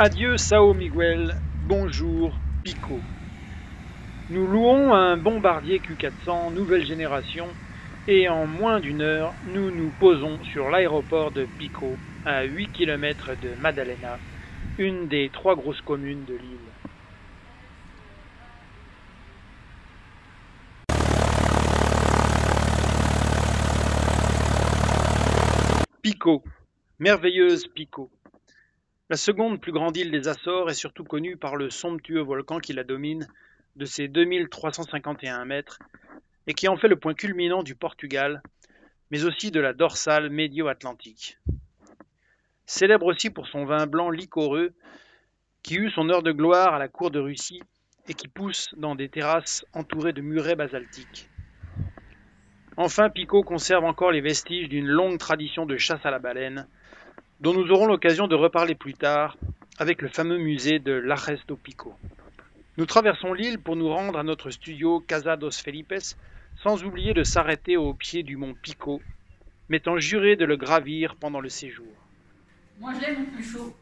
Adieu São Miguel, bonjour Pico. Nous louons un bombardier Q400 nouvelle génération et en moins d'une heure, nous nous posons sur l'aéroport de Pico, à 8 km de Madalena, une des 3 grosses communes de l'île. Pico, merveilleuse Pico. La seconde plus grande île des Açores est surtout connue par le somptueux volcan qui la domine, de ses 2351 mètres, et qui en fait le point culminant du Portugal, mais aussi de la dorsale médio-atlantique. Célèbre aussi pour son vin blanc liquoreux, qui eut son heure de gloire à la cour de Russie et qui pousse dans des terrasses entourées de murets basaltiques. Enfin, Pico conserve encore les vestiges d'une longue tradition de chasse à la baleine, dont nous aurons l'occasion de reparler plus tard avec le fameux musée de Lajes do Pico. Nous traversons l'île pour nous rendre à notre studio Casa dos Felipes, sans oublier de s'arrêter au pied du mont Pico, m'étant juré de le gravir pendant le séjour. Moi je l'ai mon plus chaud.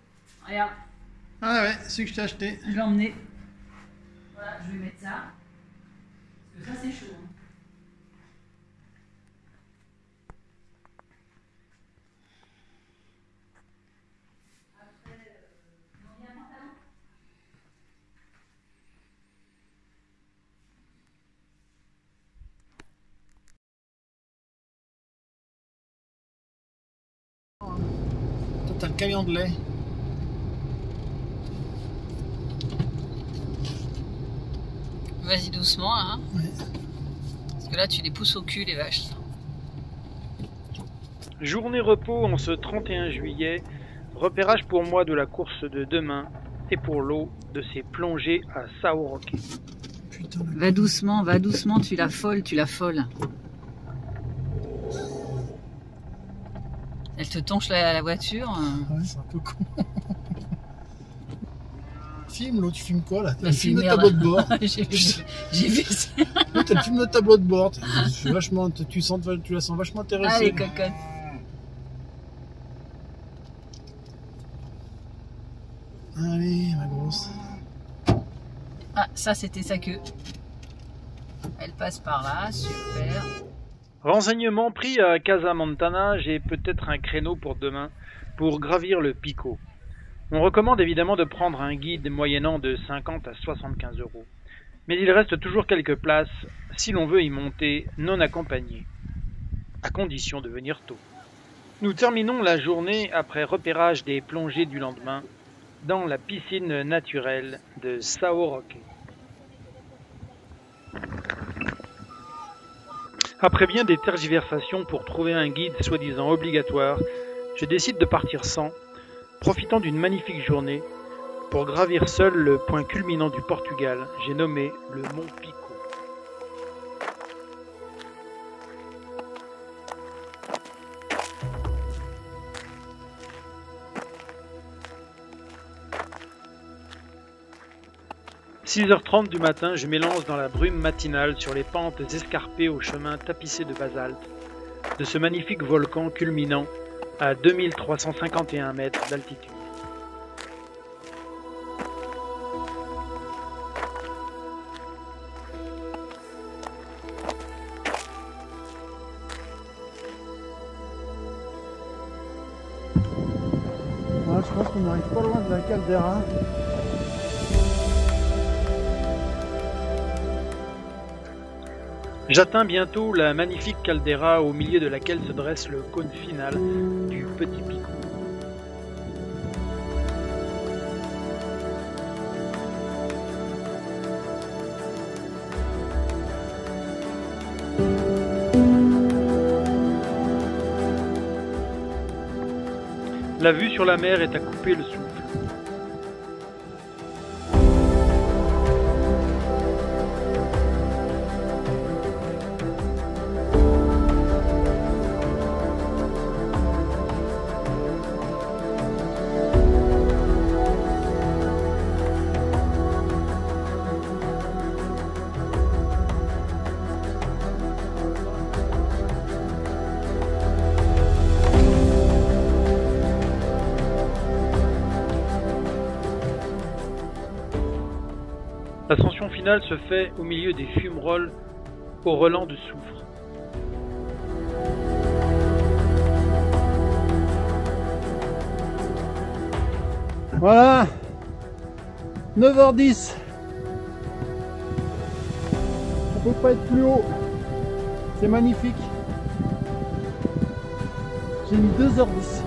Regarde. Ah ouais, celui que je t'ai acheté. Je l'ai emmené. Voilà, je vais mettre ça. Parce que ça c'est chaud. Hein. Toi, t'as le camion de lait. Vas-y doucement hein. Ouais. Parce que là tu les pousses au cul les vaches. Journée repos en ce 31 juillet, repérage pour moi de la course de demain et pour l'eau de ces plongées à São Roque. Putain. Va doucement, tu la folles, Elle te tonche la voiture. Ouais, c'est un peu con. Filme, l'autre, tu filmes quoi là? T'as Bah, le film de filmer, tableau de bord. J'ai vu ça. Là, t'as le film de tableau de bord. Vachement, tu la sens vachement intéressée. Allez cocotte. Allez, ma grosse. Ah ça c'était sa queue. Elle passe par là, super. Renseignement pris à Casa Montana, j'ai peut-être un créneau pour demain pour gravir le Pico. On recommande évidemment de prendre un guide moyennant de 50 à 75 €. Mais il reste toujours quelques places si l'on veut y monter non accompagné, à condition de venir tôt. Nous terminons la journée après repérage des plongées du lendemain dans la piscine naturelle de São Roque. Après bien des tergiversations pour trouver un guide soi-disant obligatoire, je décide de partir sans, profitant d'une magnifique journée, pour gravir seul le point culminant du Portugal, j'ai nommé le mont Pico. « 6h30 du matin, je m'élance dans la brume matinale sur les pentes escarpées au chemin tapissé de basalte de ce magnifique volcan culminant à 2351 mètres d'altitude. Ouais, je pense qu'on n'arrive pas loin de la caldeira. J'atteins bientôt la magnifique caldeira au milieu de laquelle se dresse le cône final du Petit Pico. La vue sur la mer est à couper le souffle. finale se fait au milieu des fumerolles au relent de soufre. Voilà, 9h10. On peut pas être plus haut. C'est magnifique. J'ai mis 2h10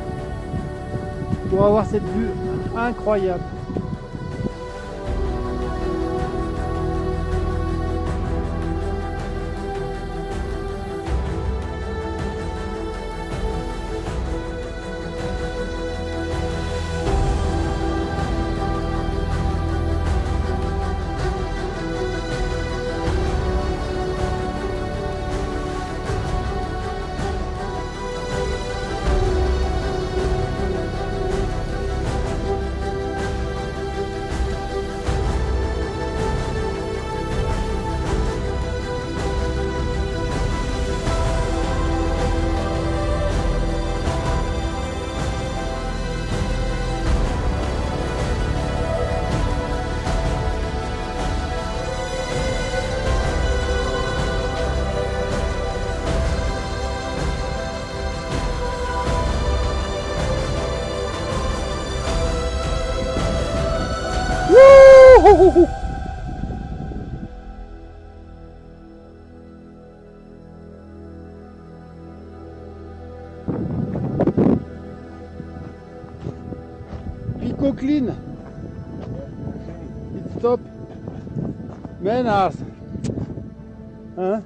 pour avoir cette vue incroyable. Wouhou! Pico clean. It's top. Menace. Hein?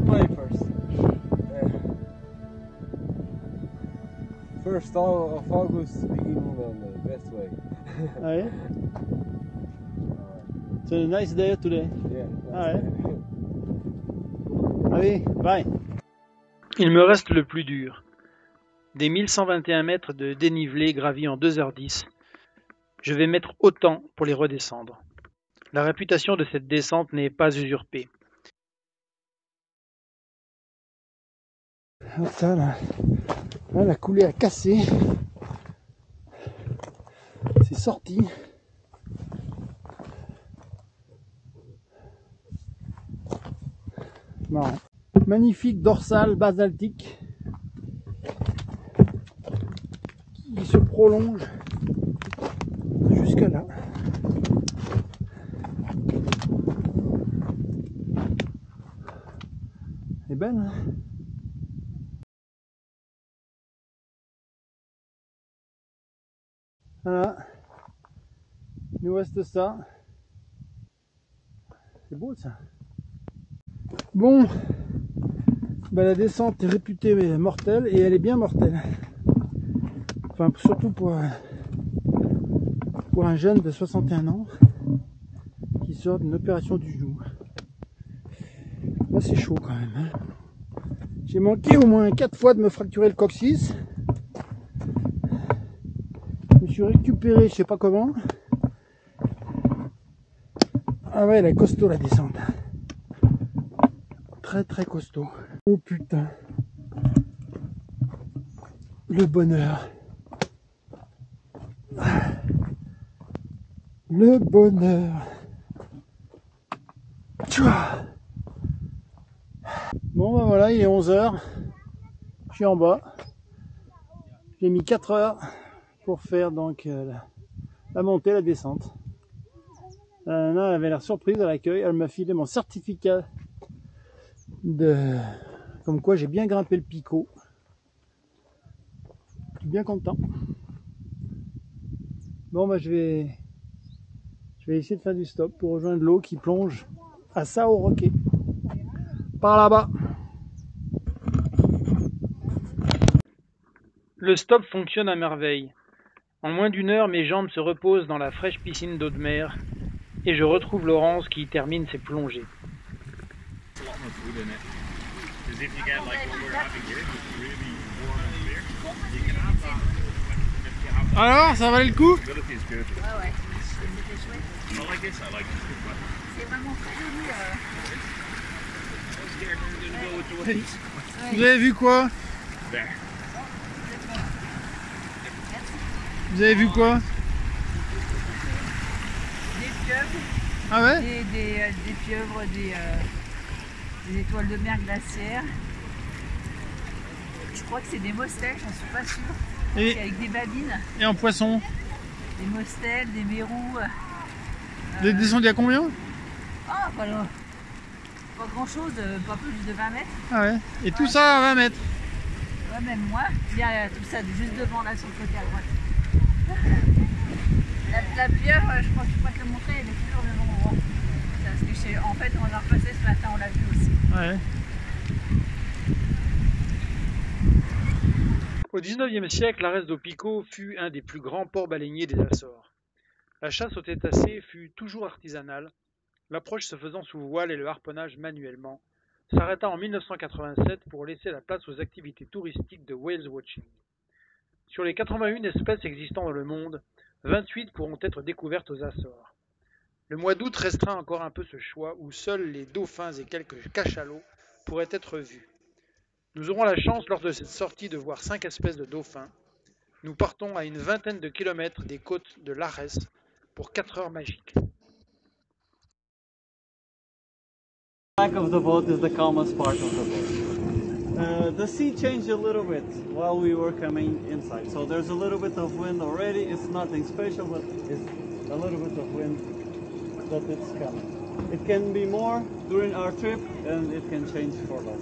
Play first. First of August, beginning on the best way. Ah ouais? It's a nice day today. Yeah. Ah ouais? Allez, bye. Il me reste le plus dur. Des 1121 mètres de dénivelé gravis en 2h10. Je vais mettre autant pour les redescendre. La réputation de cette descente n'est pas usurpée. Ça là, la coulée a cassé. C'est sorti. Marrant. Magnifique dorsale basaltique qui se prolonge jusque là. Elle est belle, hein? Voilà, il nous reste ça. C'est beau ça. Bon, bah, la descente est réputée mortelle et elle est bien mortelle. Enfin, surtout pour un jeune de 61 ans qui sort d'une opération du genou. Là, c'est chaud quand même. Hein. J'ai manqué au moins 4 fois de me fracturer le coccyx. Je me suis récupéré, je sais pas comment. Ah ouais, elle est costaud la descente. Très très costaud. Oh putain. Le bonheur. Le bonheur. Bon ben voilà, il est 11h. Je suis en bas. J'ai mis 4 heures pour faire donc la montée, la descente. La nana avait l'air surprise à l'accueil. Elle m'a filé mon certificat de comme quoi j'ai bien grimpé le Pico. Je suis bien content. Bon bah je vais essayer de faire du stop pour rejoindre l'eau qui plonge à Sao Roque. Par là-bas. Le stop fonctionne à merveille. En moins d'une heure, mes jambes se reposent dans la fraîche piscine d'eau de mer et je retrouve Laurence qui termine ses plongées. Alors, ça valait le coup? Ouais, ouais. C'était chouette. C'est vraiment très joli. Vous avez vu quoi? Vous avez vu quoi? Des pieuvres, Ah ouais? des pieuvres, des étoiles de mer glaciaires. Je crois que c'est des mostels, j'en suis pas sûre. Et, C'est avec des babines, et en poisson? des mostels, des mérous. Vous êtes descendu à combien? Ah, voilà. Pas grand chose, pas plus de 20 mètres. Ah ouais. Et tout ça à 20 mètres? Ouais, même moins. Il y a tout ça juste devant là sur le côté à droite. La pieuvre, je crois que je pourrais te le montrer, elle est toujours au même endroit. Parce que en fait, on a repassé ce matin, on l'a vu aussi. Ouais. Au XIXe siècle, l'Arès do Pico fut un des plus grands ports baleiniers des Açores. La chasse aux cétacés fut toujours artisanale, l'approche se faisant sous voile et le harponnage manuellement, s'arrêta en 1987 pour laisser la place aux activités touristiques de whale watching. Sur les 81 espèces existant dans le monde, 28 pourront être découvertes aux Açores. Le mois d'août restreint encore un peu ce choix où seuls les dauphins et quelques cachalots pourraient être vus. Nous aurons la chance lors de cette sortie de voir 5 espèces de dauphins. Nous partons à une vingtaine de kilomètres des côtes de l'Arès pour 4 heures magiques. The back of the boat is the calmest part of the boat. The sea changed a little bit while we were coming inside, so there's a little bit of wind already. It's nothing special, but it's a little bit of wind that it's coming. It can be more during our trip, and it can change for less.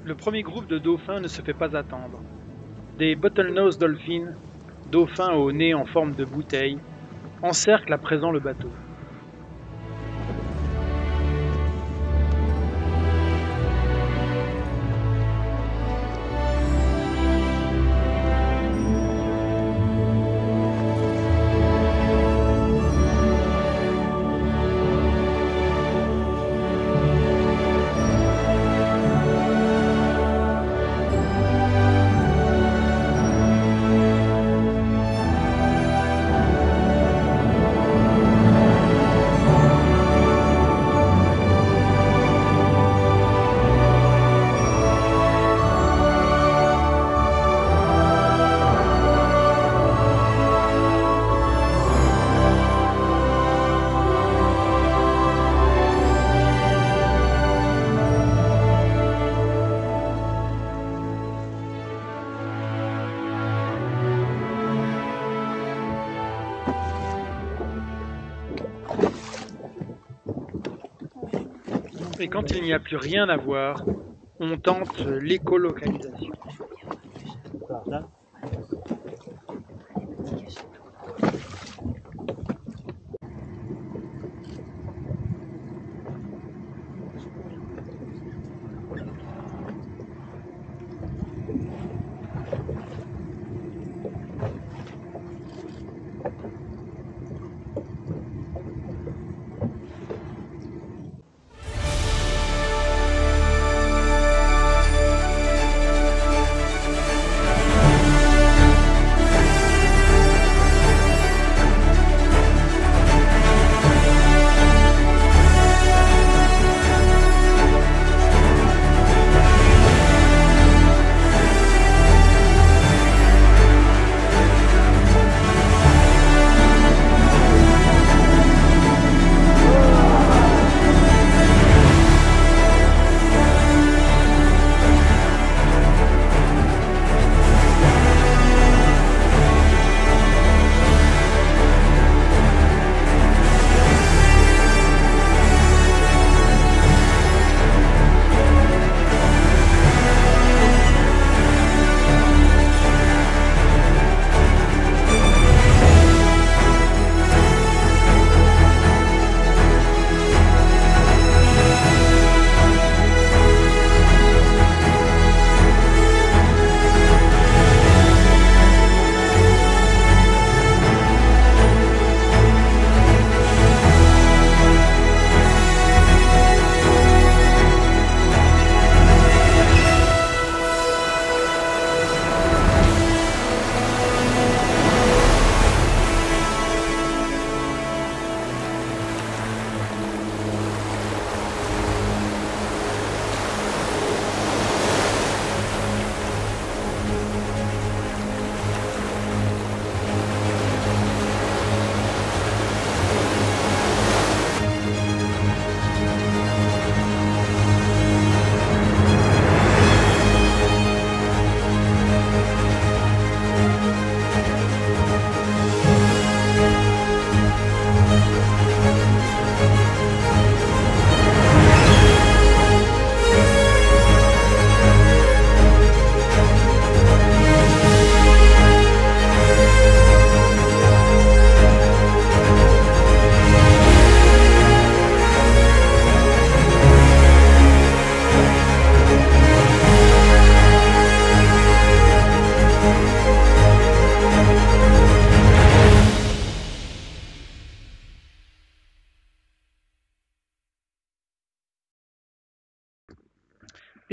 Le premier groupe de dauphins ne se fait pas attendre. Des bottlenose dolphins, dauphins au nez en forme de bouteille, encerclent à présent le bateau. Et quand il n'y a plus rien à voir, on tente l'écolocalisation.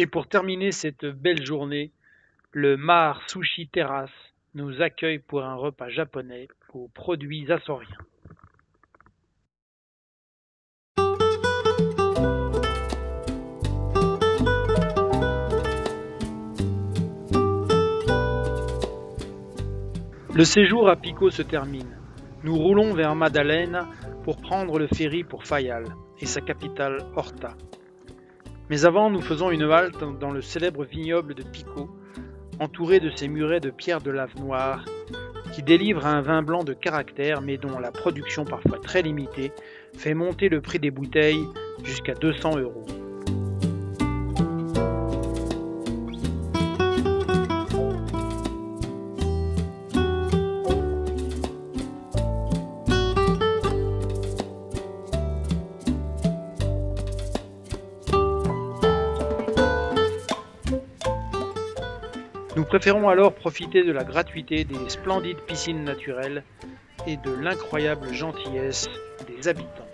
Et pour terminer cette belle journée, le Mar Sushi Terrace nous accueille pour un repas japonais aux produits açoriens. Le séjour à Pico se termine. Nous roulons vers Madalena pour prendre le ferry pour Fayal et sa capitale Horta. Mais avant, nous faisons une halte dans le célèbre vignoble de Pico, entouré de ses murets de pierre de lave noire, qui délivrent un vin blanc de caractère, mais dont la production parfois très limitée fait monter le prix des bouteilles jusqu'à 200 €. Nous préférons alors profiter de la gratuité des splendides piscines naturelles et de l'incroyable gentillesse des habitants.